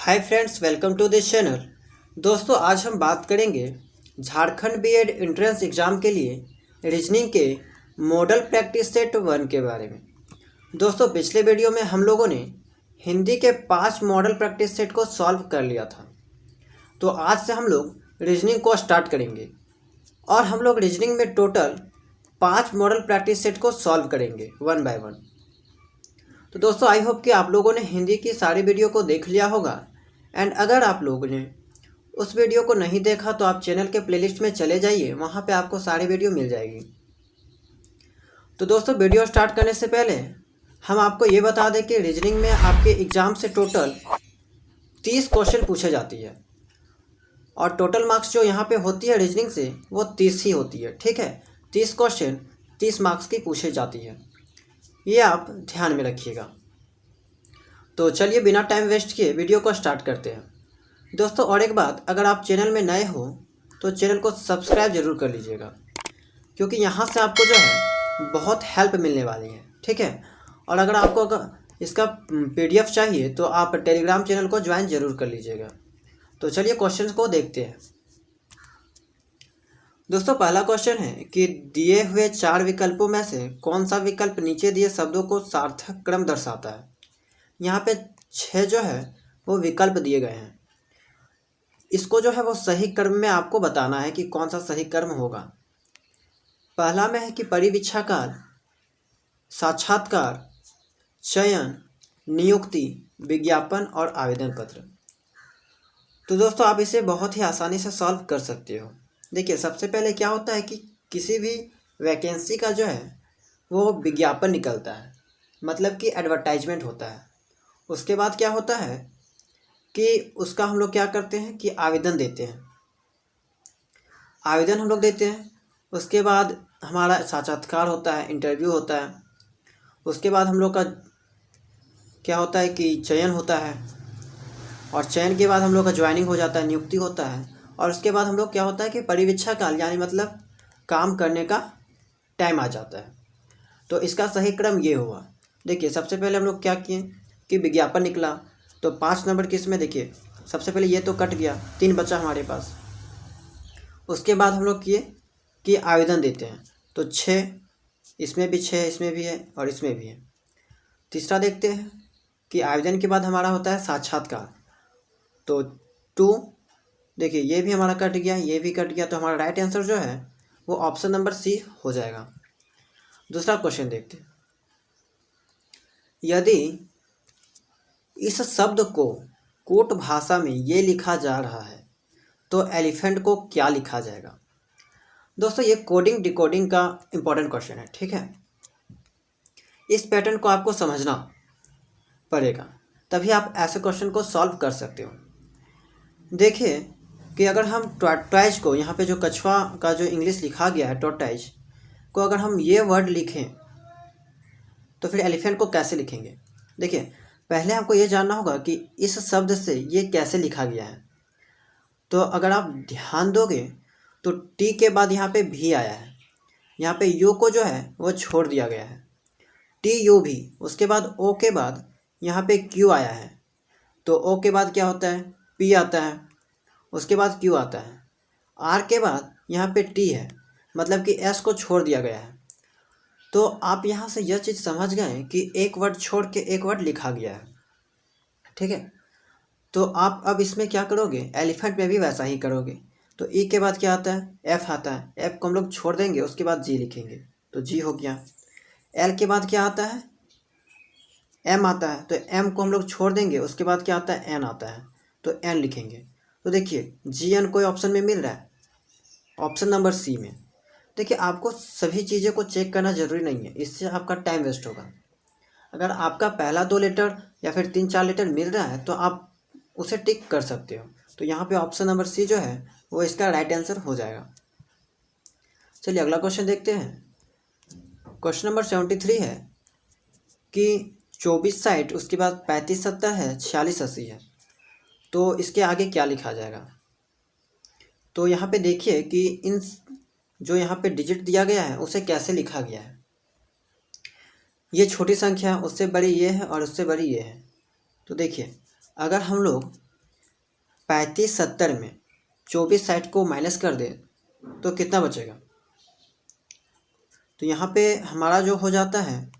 Hi friends, welcome to this channel. दोस्तों, आज हम बात करेंगे झारखंड बीएड एंट्रेंस एग्ज़ाम के लिए रीजनिंग के मॉडल प्रैक्टिस सेट 1 के बारे में। दोस्तों, पिछले वीडियो में हम लोगों ने हिंदी के 5 मॉडल प्रैक्टिस सेट को सॉल्व कर लिया था। तो आज से हम लोग रीजनिंग को स्टार्ट करेंगे और हम लोग रीजनिंग में टोटल 5 मॉडल प्रैक्टिस सेट को सॉल्व करेंगे 1 बाय 1। तो दोस्तों, आई होप कि आप लोगों ने हिंदी की सारी वीडियो को देख लिया होगा। एंड अगर आप लोगों ने उस वीडियो को नहीं देखा तो आप चैनल के प्लेलिस्ट में चले जाइए, वहाँ पे आपको सारी वीडियो मिल जाएगी। तो दोस्तों, वीडियो स्टार्ट करने से पहले हम आपको ये बता दें कि रीजनिंग में आपके एग्ज़ाम से टोटल 30 क्वेश्चन पूछे जाती है और टोटल मार्क्स जो यहाँ पे होती है रीजनिंग से वो 30 ही होती है। ठीक है, 30 क्वेश्चन 30 मार्क्स की पूछी जाती है, ये आप ध्यान में रखिएगा। तो चलिए बिना टाइम वेस्ट किए वीडियो को स्टार्ट करते हैं। दोस्तों, और एक बात, अगर आप चैनल में नए हो तो चैनल को सब्सक्राइब जरूर कर लीजिएगा, क्योंकि यहाँ से आपको जो है बहुत हेल्प मिलने वाली है। ठीक है, और अगर आपको इसका PDF चाहिए तो आप टेलीग्राम चैनल को ज्वाइन जरूर कर लीजिएगा। तो चलिए क्वेश्चन को देखते हैं। दोस्तों, पहला क्वेश्चन है कि दिए हुए 4 विकल्पों में से कौन सा विकल्प नीचे दिए शब्दों को सार्थक क्रम दर्शाता है। यहाँ पे 6 जो है वो विकल्प दिए गए हैं। इसको जो है वो सही क्रम में आपको बताना है कि कौन सा सही क्रम होगा। पहला में है कि परिवीक्षा काल, साक्षात्कार, चयन, नियुक्ति, विज्ञापन और आवेदन पत्र। तो दोस्तों, आप इसे बहुत ही आसानी से सॉल्व कर सकते हो। देखिए, सबसे पहले क्या होता है कि किसी भी वैकेंसी का जो है वो विज्ञापन निकलता है, मतलब कि एडवर्टाइजमेंट होता है। उसके बाद क्या होता है कि उसका हम लोग क्या करते हैं कि आवेदन देते हैं, आवेदन हम लोग देते हैं। उसके बाद हमारा साक्षात्कार होता है, इंटरव्यू होता है। उसके बाद हम लोग का क्या होता है कि चयन होता है, और चयन के बाद हम लोग का ज्वाइनिंग हो जाता है, नियुक्ति होता है। और उसके बाद हम लोग क्या होता है कि परिवीक्षा काल, यानी मतलब काम करने का टाइम आ जाता है। तो इसका सही क्रम ये हुआ। देखिए, सबसे पहले हम लोग क्या किए कि विज्ञापन निकला, तो 5 नंबर की इसमें देखिए सबसे पहले ये तो कट गया, 3 बचा हमारे पास। उसके बाद हम लोग किए कि आवेदन देते हैं, तो 6, इसमें भी 6, इसमें भी है और इसमें भी है। तीसरा देखते हैं कि आवेदन के बाद हमारा होता है साक्षात्कार, तो 2। देखिए, ये भी हमारा कट गया, ये भी कट गया, तो हमारा राइट आंसर जो है वो ऑप्शन नंबर C हो जाएगा। दूसरा क्वेश्चन देखते हैं। यदि इस शब्द को कोट भाषा में ये लिखा जा रहा है तो एलिफेंट को क्या लिखा जाएगा। दोस्तों, ये कोडिंग डिकोडिंग का इम्पोर्टेंट क्वेश्चन है। ठीक है, इस पैटर्न को आपको समझना पड़ेगा, तभी आप ऐसे क्वेश्चन को सॉल्व कर सकते हो। देखिए कि अगर हम टॉर्टोइज को, यहाँ पे जो कछुआ का जो इंग्लिश लिखा गया है टॉर्टोइज को, अगर हम ये वर्ड लिखें तो फिर एलिफेंट को कैसे लिखेंगे। देखिए, पहले आपको ये जानना होगा कि इस शब्द से ये कैसे लिखा गया है। तो अगर आप ध्यान दोगे तो टी के बाद यहाँ पे भी आया है, यहाँ पे यू को जो है वो छोड़ दिया गया है, टी यू भी। उसके बाद ओ के बाद यहाँ पे क्यू आया है, तो ओ के बाद क्या होता है, पी आता है। उसके बाद क्यू आता है, आर के बाद यहाँ पे टी है, मतलब कि एस को छोड़ दिया गया है। तो आप यहाँ से यह चीज़ समझ गए कि एक वर्ड छोड़ के एक वर्ड लिखा गया है। ठीक है, तो आप अब इसमें क्या करोगे, एलिफेंट में भी वैसा ही करोगे। तो ई के बाद क्या आता है, एफ आता है, एफ को हम लोग छोड़ देंगे, उसके बाद जी लिखेंगे, तो जी हो गया। एल के बाद क्या आता है, एम आता है, तो एम को हम लोग छोड़ देंगे, उसके बाद क्या आता है, एन आता है, तो एन लिखेंगे। तो देखिए, जी एन कोई ऑप्शन में मिल रहा है, ऑप्शन नंबर C में। देखिए, आपको सभी चीज़ें को चेक करना ज़रूरी नहीं है, इससे आपका टाइम वेस्ट होगा। अगर आपका पहला 2 लेटर या फिर 3-4 लेटर मिल रहा है तो आप उसे टिक कर सकते हो। तो यहाँ पे ऑप्शन नंबर C जो है वो इसका राइट आंसर हो जाएगा। चलिए अगला क्वेश्चन देखते हैं। क्वेश्चन नंबर 73 है कि 24 साइड, उसके बाद 35 सत्ता है, 46 80 है, तो इसके आगे क्या लिखा जाएगा। तो यहाँ पे देखिए कि इन जो यहाँ पे डिजिट दिया गया है उसे कैसे लिखा गया है। ये छोटी संख्या, उससे बड़ी ये है और उससे बड़ी ये है। तो देखिए, अगर हम लोग 3570 में 2460 को माइनस कर दे तो कितना बचेगा? तो यहाँ पे हमारा जो हो जाता है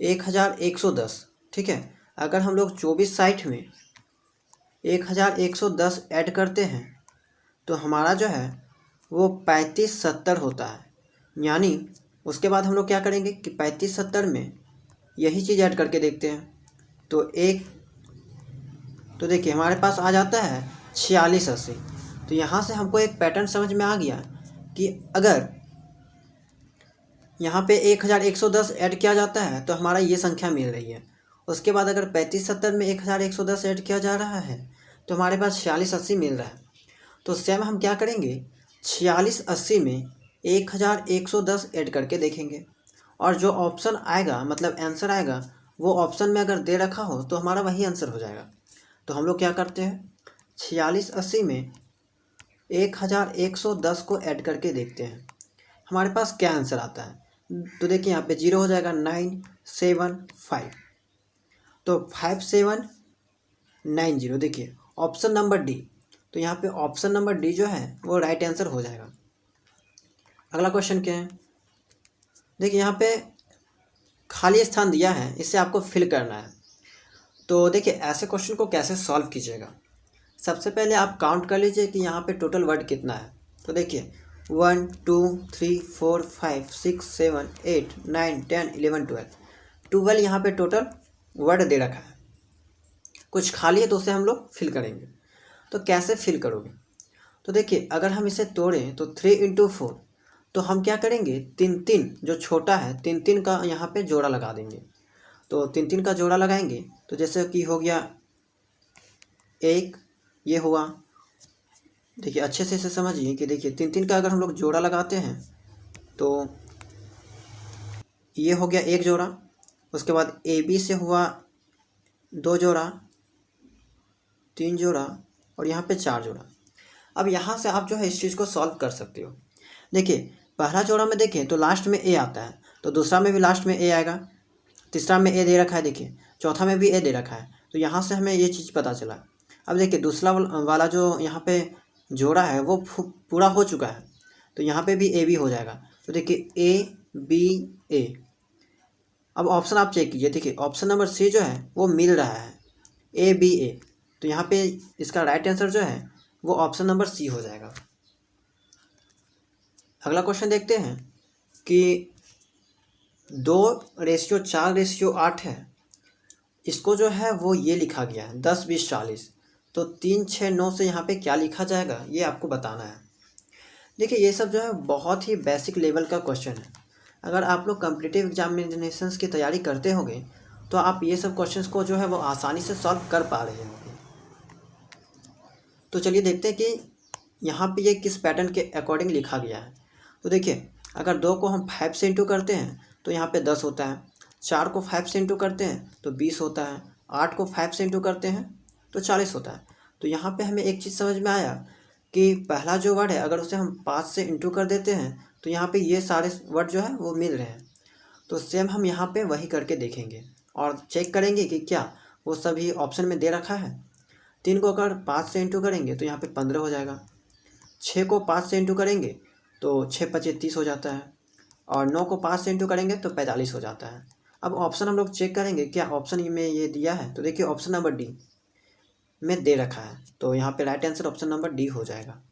1110। ठीक है, अगर हम लोग 2460 में 1110 ऐड करते हैं तो हमारा जो है वो 3570 होता है। यानी उसके बाद हम लोग क्या करेंगे कि 3570 में यही चीज़ ऐड करके देखते हैं तो देखिए हमारे पास आ जाता है 4680। तो यहाँ से हमको एक पैटर्न समझ में आ गया कि अगर यहाँ पे 1110 ऐड किया जाता है तो हमारा ये संख्या मिल रही है। उसके बाद अगर 3570 में 1110 ऐड किया जा रहा है तो हमारे पास 4680 मिल रहा है। तो सेम हम क्या करेंगे, 4680 में 1110 ऐड करके देखेंगे और जो ऑप्शन आएगा मतलब आंसर आएगा वो ऑप्शन में अगर दे रखा हो तो हमारा वही आंसर हो जाएगा। तो हम लोग क्या करते हैं, 4680 में 1110 को ऐड करके देखते हैं हमारे पास क्या आंसर आता है। तो देखिए यहाँ पे 0 हो जाएगा 975, तो 5790। देखिए ऑप्शन नंबर डी, तो यहाँ पे ऑप्शन नंबर डी जो है वो राइट आंसर हो जाएगा। अगला क्वेश्चन क्या है, देखिए यहाँ पे खाली स्थान दिया है, इसे आपको फिल करना है। तो देखिए ऐसे क्वेश्चन को कैसे सॉल्व कीजिएगा, सबसे पहले आप काउंट कर लीजिए कि यहाँ पे टोटल वर्ड कितना है। तो देखिए 1 2 3 4 5 6 7 8 9 10 11 12 यहाँ पे टोटल वर्ड दे रखा है। कुछ खाली है तो उसे हम लोग फिल करेंगे। तो कैसे फिल करोगे, तो देखिए अगर हम इसे तोड़ें तो 3 × 4, तो हम क्या करेंगे 3 जो छोटा है 3 का यहाँ पे जोड़ा लगा देंगे। तो 3 का जोड़ा लगाएंगे तो जैसे कि हो गया 1, ये हुआ। देखिए अच्छे से इसे समझिए कि देखिए 3 का अगर हम लोग जोड़ा लगाते हैं तो ये हो गया 1 जोड़ा। उसके बाद AB से हुआ 2 जोड़ा, 3 जोड़ा और यहाँ पे 4 जोड़ा। अब यहाँ से आप जो है इस चीज़ को सॉल्व कर सकते हो। देखिए पहला जोड़ा में देखें तो लास्ट में A आता है, तो दूसरा में भी लास्ट में A आएगा, तीसरा में A दे रखा है, देखिए चौथा में भी A दे रखा है। तो यहाँ से हमें ये चीज़ पता चला। अब देखिए दूसरा वाला जो यहाँ पे जोड़ा है वो पूरा हो चुका है, तो यहाँ पे भी AB हो जाएगा। तो देखिए ABA। अब ऑप्शन आप चेक कीजिए, देखिए ऑप्शन नंबर C जो है वो मिल रहा है ABA। तो यहाँ पे इसका राइट आंसर जो है वो ऑप्शन नंबर C हो जाएगा। अगला क्वेश्चन देखते हैं कि 2:4:8 है, इसको जो है वो ये लिखा गया है 10 20 40। तो 3 6 9 से यहाँ पे क्या लिखा जाएगा ये आपको बताना है। देखिए ये सब जो है बहुत ही बेसिक लेवल का क्वेश्चन है। अगर आप लोग कॉम्पिटिटिव एग्जामिनेशंस की तैयारी करते होंगे तो आप ये सब क्वेश्चंस को जो है वो आसानी से सॉल्व कर पा रहे होंगे। तो चलिए देखते हैं कि यहाँ पे ये किस पैटर्न के अकॉर्डिंग लिखा गया है। तो देखिए अगर 2 को हम 5 से इंटू करते हैं तो यहाँ पे 10 होता है, 4 को 5 से इंटू करते हैं तो 20 होता है, 8 को 5 से इंटू करते हैं तो 40 होता है। तो यहाँ पे हमें एक चीज़ समझ में आया कि पहला जो वर्ड है अगर उसे हम 5 से इंटू कर देते हैं तो यहाँ पे ये सारे वर्ड जो है वो मिल रहे हैं। तो सेम हम यहाँ पे वही करके देखेंगे और चेक करेंगे कि क्या वो सभी ऑप्शन में दे रखा है। 3 को अगर 5 से इंटू करेंगे तो यहाँ पे 15 हो जाएगा, 6 को 5 से इंटू करेंगे तो 6 5 30 हो जाता है, और 9 को 5 से इंटू करेंगे तो 45 हो जाता है। अब ऑप्शन हम लोग चेक करेंगे क्या ऑप्शन में ये दिया है। तो देखिए ऑप्शन नंबर डी में दे रखा है, तो यहाँ पे right answer option number D हो जाएगा।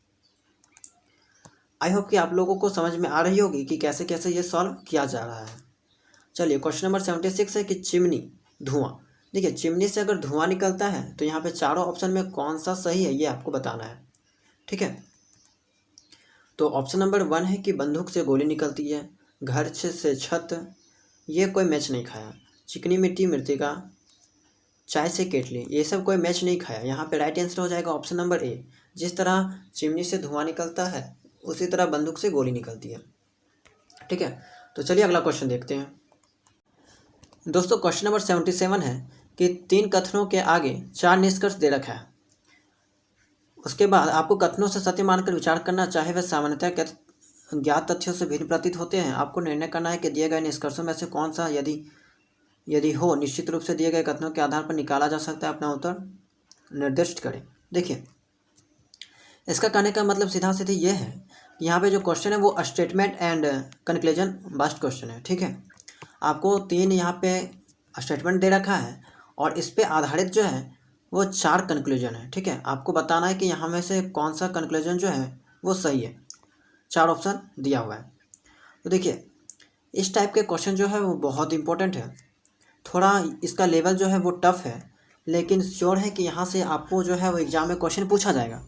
आई होप कि आप लोगों को समझ में आ रही होगी कि कैसे कैसे ये सॉल्व किया जा रहा है। चलिए क्वेश्चन नंबर 76 है कि चिमनी धुआं। देखिए चिमनी से अगर धुआं निकलता है तो यहाँ पे चारों ऑप्शन में कौन सा सही है ये आपको बताना है। ठीक है, तो ऑप्शन नंबर 1 है कि बंदूक से गोली निकलती है, घर से छत, ये कोई मैच नहीं खाया, चिकनी मिट्टी मृतिका, चाय से केटली, ये सब कोई मैच नहीं खाया। यहाँ पे राइट आंसर हो जाएगा ऑप्शन नंबर ए। जिस तरह चिमनी से धुआं निकलता है उसी तरह बंदूक से गोली निकलती है। ठीक है, तो चलिए अगला क्वेश्चन देखते हैं। दोस्तों क्वेश्चन नंबर 77 है कि 3 कथनों के आगे 4 निष्कर्ष दे रखा है। उसके बाद आपको कथनों से सत्य मानकर विचार करना, चाहे वह सामान्यतः ज्ञात तथ्यों से भिन्न प्रतीत होते हैं। आपको निर्णय करना है कि दिए गए निष्कर्षों में से कौन सा यदि हो निश्चित रूप से दिए गए कथनों के आधार पर निकाला जा सकता है अपना उत्तर। निर्दिष्ट करें। देखिए इसका कहने का मतलब सीधा सीधा ये है कि यहाँ पे जो क्वेश्चन है वो statement and conclusion based question है। ठीक है, आपको 3 यहाँ पे स्टेटमेंट दे रखा है और इस पे आधारित जो है वो 4 कंक्लूजन है। ठीक है, आपको बताना है कि यहाँ में से कौन सा कंक्लूजन जो है वो सही है। 4 ऑप्शन दिया हुआ है। तो देखिए इस टाइप के क्वेश्चन जो है वो बहुत इंपॉर्टेंट है। थोड़ा इसका लेवल जो है वो टफ है, लेकिन श्योर है कि यहाँ से आपको जो है वो एग्ज़ाम में क्वेश्चन पूछा जाएगा।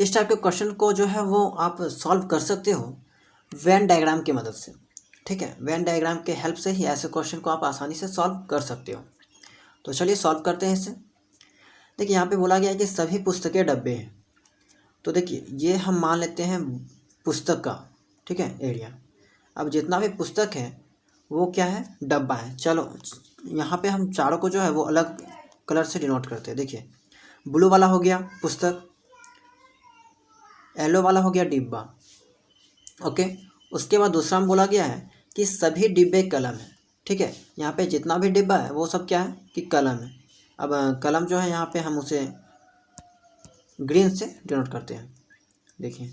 इस टाइप के क्वेश्चन को जो है वो आप सॉल्व कर सकते हो वेन डायग्राम की मदद से। ठीक है, वेन डायग्राम के हेल्प से ही ऐसे क्वेश्चन को आप आसानी से सॉल्व कर सकते हो। तो चलिए सॉल्व करते हैं इसे। देखिए यहाँ पे बोला गया है कि सभी पुस्तकें डब्बे हैं। तो देखिए ये हम मान लेते हैं पुस्तक का, ठीक है, एरिया। अब जितना भी पुस्तक है वो क्या है, डब्बा है। चलो यहाँ पे हम चारों को जो है वो अलग कलर से डिनोट करते हैं। देखिए ब्लू वाला हो गया पुस्तक, येलो वाला हो गया डिब्बा। ओके, उसके बाद दूसरा में बोला गया है कि सभी डिब्बे कलम है। ठीक है, यहाँ पे जितना भी डिब्बा है वो सब क्या है कि कलम है। अब कलम जो है यहाँ पे हम उसे ग्रीन से डिनोट करते हैं। देखिए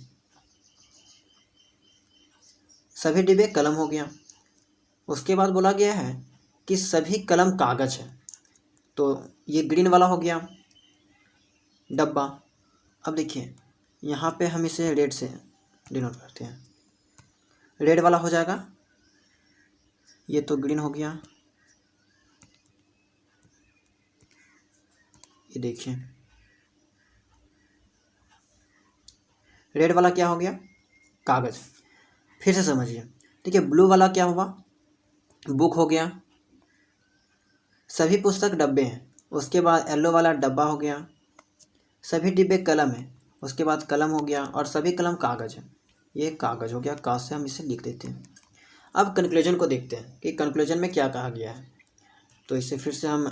सभी डिब्बे कलम हो गया। उसके बाद बोला गया है कि सभी कलम कागज़ है, तो ये ग्रीन वाला हो गया डब्बा। अब देखिए यहाँ पे हम इसे रेड से डिनोट करते हैं, रेड वाला हो जाएगा। ये तो ग्रीन हो गया, ये देखिए रेड वाला क्या हो गया, कागज़। फिर से समझिए, ठीक है, ब्लू वाला क्या हुआ, बुक हो गया। सभी पुस्तक डब्बे हैं। उसके बाद येलो वाला डब्बा हो गया। सभी डिब्बे कलम है, उसके बाद कलम हो गया। और सभी कलम कागज़ है, ये कागज़ हो गया। कागज से हम इसे लिख देते हैं। अब कंक्लूजन को देखते हैं कि कंक्लूजन में क्या कहा गया है। तो इसे फिर से हम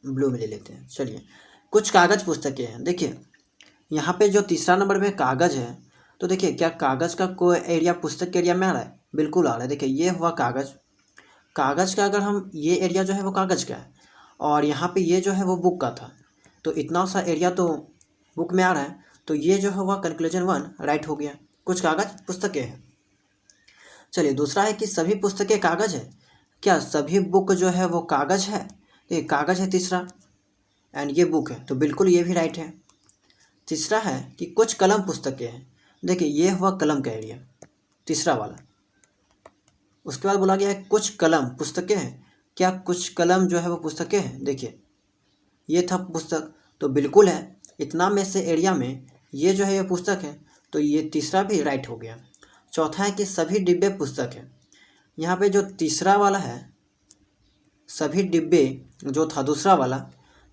ब्लू में ले लेते हैं। चलिए, कुछ कागज़ पुस्तकें हैं। देखिए यहाँ पे जो तीसरा नंबर में कागज़ है, तो देखिए क्या कागज़ का कोई एरिया पुस्तक के एरिया में आ रहा है, बिल्कुल आ रहा है। देखिए ये हुआ कागज़, कागज़ का अगर हम ये एरिया जो है वो कागज़ का है, और यहाँ पे ये जो है वो बुक का था, तो इतना सा एरिया तो बुक में आ रहा है। तो ये जो है वह कंक्लूजन 1 राइट हो गया, कुछ कागज़ पुस्तकें हैं। चलिए दूसरा है कि सभी पुस्तकें कागज़ है, क्या सभी बुक जो है वो कागज़ है, ये कागज़ है तीसरा, एंड ये बुक है, तो बिल्कुल ये भी राइट है। तीसरा है कि कुछ कलम पुस्तकें हैं। देखिए ये हुआ कलम का एरिया, तीसरा वाला। उसके बाद बोला गया है कुछ कलम पुस्तकें हैं, क्या कुछ कलम जो है वो पुस्तकें हैं। देखिए ये था पुस्तक, तो बिल्कुल है, इतना में से एरिया में ये जो है ये पुस्तक है, तो ये तीसरा भी राइट हो गया। चौथा है कि सभी डिब्बे पुस्तक है। यहाँ पे जो तीसरा वाला है सभी डिब्बे जो था दूसरा वाला,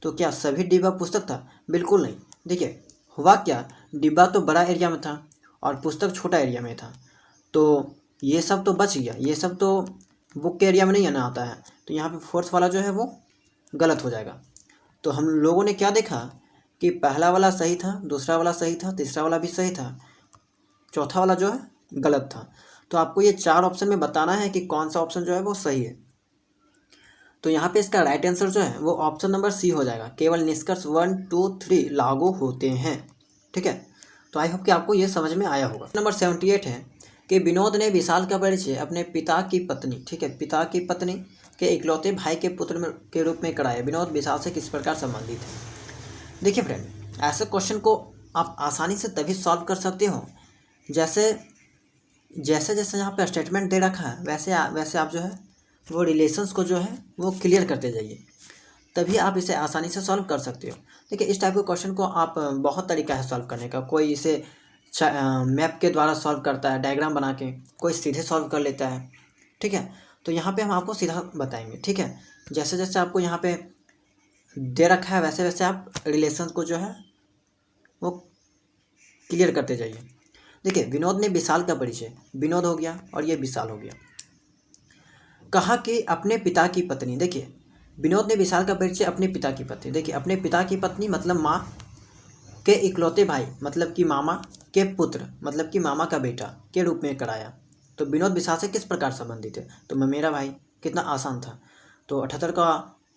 तो क्या सभी डिब्बा पुस्तक था, बिल्कुल नहीं। देखिए हुआ क्या, डिब्बा तो बड़ा एरिया में था और पुस्तक छोटा एरिया में था, तो ये सब तो बच गया, ये सब तो बुक के एरिया में नहीं आना आता है। तो यहाँ पे फोर्थ वाला जो है वो गलत हो जाएगा। तो हम लोगों ने क्या देखा कि पहला वाला सही था, दूसरा वाला सही था, तीसरा वाला भी सही था, चौथा वाला जो है गलत था। तो आपको ये 4 ऑप्शन में बताना है कि कौन सा ऑप्शन जो है वो सही है। तो यहाँ पे इसका राइट आंसर जो है वो ऑप्शन नंबर सी हो जाएगा, केवल निष्कर्ष 1, 2, 3 लागू होते हैं। ठीक है, तो आई होप कि आपको ये समझ में आया होगा। नंबर 78 है कि विनोद ने विशाल का परिचय अपने पिता की पत्नी, ठीक है, पिता की पत्नी के इकलौते भाई के पुत्र के रूप में कराया। विनोद विशाल से किस प्रकार संबंधित है। देखिए फ्रेंड, ऐसे क्वेश्चन को आप आसानी से तभी सॉल्व कर सकते हो जैसे जैसे यहाँ पे स्टेटमेंट दे रखा है वैसे आप जो है वो रिलेशंस को जो है वो क्लियर करते जाइए, तभी आप इसे आसानी से सॉल्व कर सकते हो। देखिए इस टाइप के क्वेश्चन को आप बहुत तरीका है सॉल्व करने का। कोई इसे मैप के द्वारा सॉल्व करता है, डायग्राम बना के, कोई सीधे सॉल्व कर लेता है। ठीक है, तो यहाँ पे हम आपको सीधा बताएंगे। ठीक है, जैसे जैसे आपको यहाँ पे दे रखा है वैसे वैसे आप रिलेशन को जो है वो क्लियर करते जाइए। देखिए विनोद ने विशाल का परिचय, विनोद हो गया और ये विशाल हो गया। कहा कि अपने पिता की पत्नी, देखिए विनोद ने विशाल का परिचय अपने पिता की पत्नी, देखिए अपने पिता की पत्नी मतलब माँ के इकलौते भाई मतलब कि मामा के पुत्र मतलब कि मामा का बेटा के रूप में कराया। तो विनोद विशाल से किस प्रकार संबंधित है, तो ममेरा भाई, कितना आसान था। तो 78 का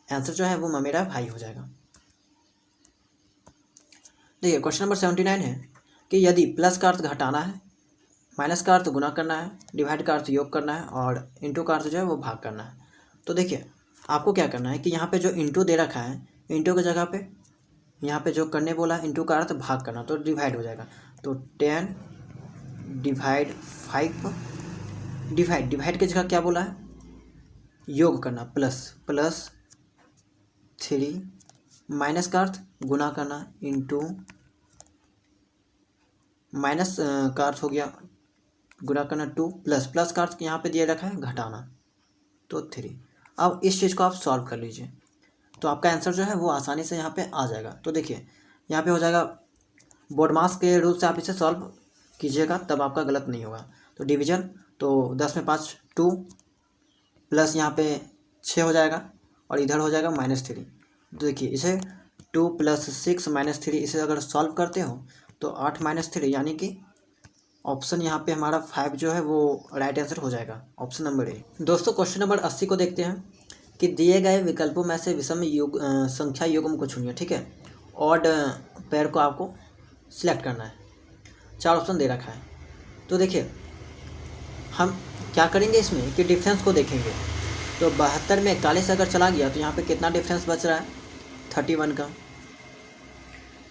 आंसर जो है वो ममेरा भाई हो जाएगा। देखिए क्वेश्चन नंबर 79 है कि यदि प्लस का अर्थ घटाना है, माइनस का अर्थ गुना करना है, डिवाइड का अर्थ योग करना है और इंटू का अर्थ जो है वो भाग करना है। तो देखिए आपको क्या करना है कि यहाँ पे जो इंटू दे रखा है, इंटू की जगह पे यहाँ पे जो करने बोला इंटू का अर्थ भाग करना, तो डिवाइड हो जाएगा। तो 10 डिवाइड 5, डिवाइड की जगह क्या बोला है, योग करना, प्लस 3, माइनस का अर्थ गुना करना, इंटू माइनस का अर्थ हो गया गुना करना 2, प्लस का अर्थ यहाँ पे दिया रखा है घटाना, तो 3। अब इस चीज़ को आप सॉल्व कर लीजिए तो आपका आंसर जो है वो आसानी से यहाँ पे आ जाएगा। तो देखिए यहाँ पे हो जाएगा, बोर्ड मास के रूल से आप इसे सॉल्व कीजिएगा तब आपका गलत नहीं होगा। तो डिवीजन, तो 10 में 5 2, प्लस यहाँ पे 6 हो जाएगा और इधर हो जाएगा -3। तो देखिए इसे 2 + 6 - 3 इसे अगर सॉल्व करते हो तो 8 - 3 यानी कि ऑप्शन यहाँ पे हमारा 5 जो है वो राइट आंसर हो जाएगा, ऑप्शन नंबर ए। दोस्तों क्वेश्चन नंबर 80 को देखते हैं कि दिए गए विकल्पों में से विषम संख्या युग्म को चुनिए। ठीक है, ऑड पेयर को आपको सिलेक्ट करना है, 4 ऑप्शन दे रखा है। तो देखिए हम क्या करेंगे इसमें कि डिफरेंस को देखेंगे। तो 72 में 41 अगर चला गया तो यहाँ पे कितना डिफरेंस बच रहा है, 31 का।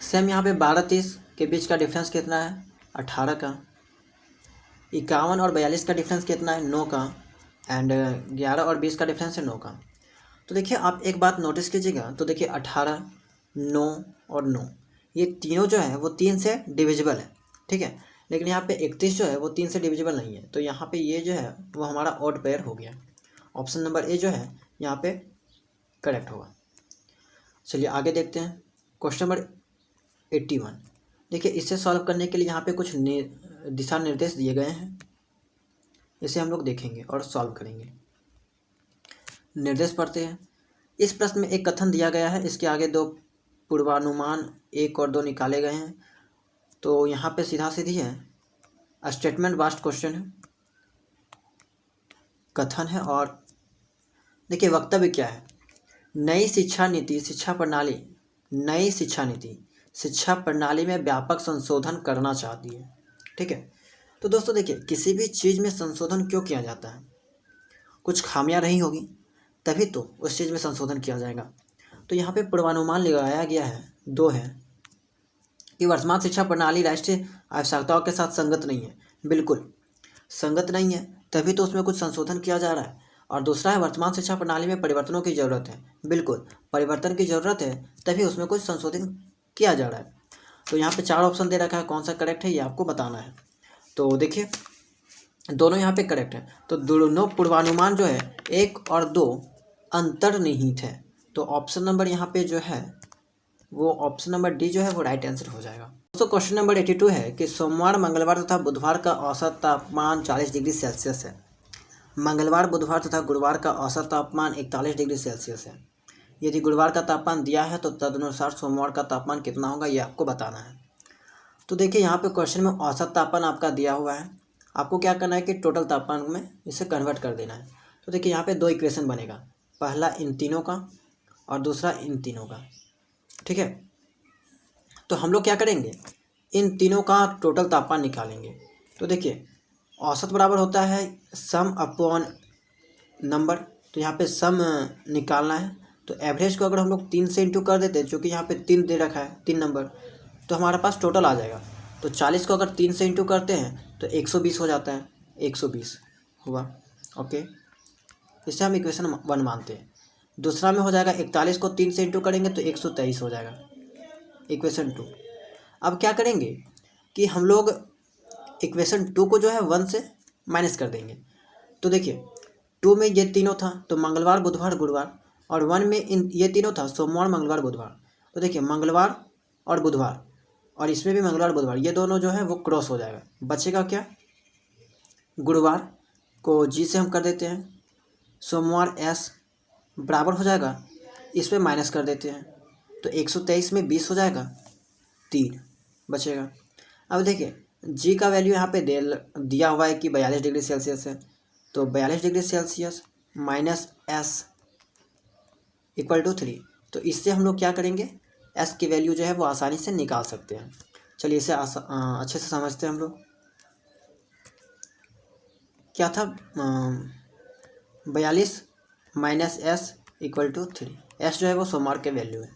सेम यहाँ पे 12-30 के बीच का डिफरेंस कितना है, 18 का। 51 और 42 का डिफरेंस कितना है, 9 का। एंड 11 और 20 का डिफरेंस है 9 का। तो देखिए आप एक बात नोटिस कीजिएगा, तो देखिए 18, 9 और 9 ये तीनों जो है वो 3 से डिविजिबल है। ठीक है, लेकिन यहाँ पे 31 जो है वो 3 से डिविजिबल नहीं है, तो यहाँ पे ये जो है वो हमारा ऑड पेयर हो गया। ऑप्शन नंबर ए जो है यहाँ पे करेक्ट होगा। चलिए आगे देखते हैं क्वेश्चन नंबर 81। देखिए इसे सॉल्व करने के लिए यहाँ पे कुछ दिशा निर्देश दिए गए हैं, इसे हम लोग देखेंगे और सॉल्व करेंगे। निर्देश पढ़ते हैं। इस प्रश्न में एक कथन दिया गया है, इसके आगे 2 पूर्वानुमान 1 और 2 निकाले गए हैं। तो यहाँ पे सीधा सीधी है, स्टेटमेंट वास्ट क्वेश्चन है, कथन है। और देखिए वक्तव्य क्या है, नई शिक्षा नीति शिक्षा प्रणाली में व्यापक संशोधन करना चाहती है। ठीक है, तो दोस्तों देखिए किसी भी चीज़ में संशोधन क्यों किया जाता है, कुछ खामियां रही होगी तभी तो उस चीज़ में संशोधन किया जाएगा। तो यहाँ पे पूर्वानुमान लगाया गया है, 2 है कि वर्तमान शिक्षा प्रणाली राष्ट्रीय आवश्यकताओं के साथ संगत नहीं है। बिल्कुल संगत नहीं है, तभी तो उसमें कुछ संशोधन किया जा रहा है। और दूसरा है वर्तमान शिक्षा प्रणाली में परिवर्तनों की ज़रूरत है। बिल्कुल परिवर्तन की ज़रूरत है, तभी उसमें कुछ संशोधन किया जा रहा है। तो यहाँ पे 4 ऑप्शन दे रखा है, कौन सा करेक्ट है ये आपको बताना है। तो देखिए दोनों यहाँ पे करेक्ट है। तो दोनों पूर्वानुमान जो है 1 और 2 अंतर्निहित है। तो ऑप्शन नंबर यहाँ पे जो है वो ऑप्शन नंबर डी जो है वो राइट आंसर हो जाएगा। दोस्तों क्वेश्चन नंबर 82 है कि सोमवार, मंगलवार तथा बुधवार का औसत तापमान 40 डिग्री सेल्सियस है। मंगलवार, बुधवार तथा गुरुवार का औसत तापमान 41 डिग्री सेल्सियस है। यदि गुरुवार का तापमान दिया है तो तदनुसार सोमवार का तापमान कितना होगा ये आपको बताना है। तो देखिए यहाँ पे क्वेश्चन में औसत तापमान आपका दिया हुआ है, आपको क्या करना है कि टोटल तापमान में इसे कन्वर्ट कर देना है। तो देखिए यहाँ पे 2 इक्वेशन बनेगा, पहला इन तीनों का और दूसरा इन तीनों का। ठीक है, तो हम लोग क्या करेंगे, इन तीनों का टोटल तापमान निकालेंगे। तो देखिए औसत बराबर होता है सम अपॉन नंबर, तो यहाँ पे सम निकालना है। तो एवरेज को अगर हम लोग 3 से इंटू कर देते हैं, क्योंकि यहाँ पे 3 दे रखा है, 3 नंबर, तो हमारे पास टोटल आ जाएगा। तो 40 को अगर 3 से इंटू करते हैं तो 120 हो जाता है, 120 हुआ। ओके, इसे हम इक्वेशन 1 मानते हैं। दूसरा में हो जाएगा 41 को 3 से इंटू करेंगे तो 123 हो जाएगा, इक्वेशन 2। अब क्या करेंगे कि हम लोग इक्वेशन 2 को जो है 1 से माइनस कर देंगे। तो देखिए 2 में ये तीनों था, तो मंगलवार, बुधवार, गुरुवार, और 1 में ये तीनों था, सोमवार, मंगलवार, बुधवार। तो देखिए मंगलवार और बुधवार, और इसमें भी मंगलवार, बुधवार, ये दोनों जो है वो क्रॉस हो जाएगा। बचेगा क्या, गुरुवार को जी से हम कर देते हैं, सोमवार एस बराबर हो जाएगा, इसमें माइनस कर देते हैं, तो 123 में 20 हो जाएगा, 3 बचेगा। अब देखिए जी का वैल्यू यहाँ पे दिया हुआ है कि 42 डिग्री सेल्सियस है, तो 42 degree Celsius minus S equal to 3। तो इससे हम लोग क्या करेंगे, एस की वैल्यू जो है वो आसानी से निकाल सकते हैं। चलिए इसे अच्छे से समझते हैं हम लोग। क्या था, 42 minus S equal to 3। S जो है वो 100 मार्क के वैल्यू है।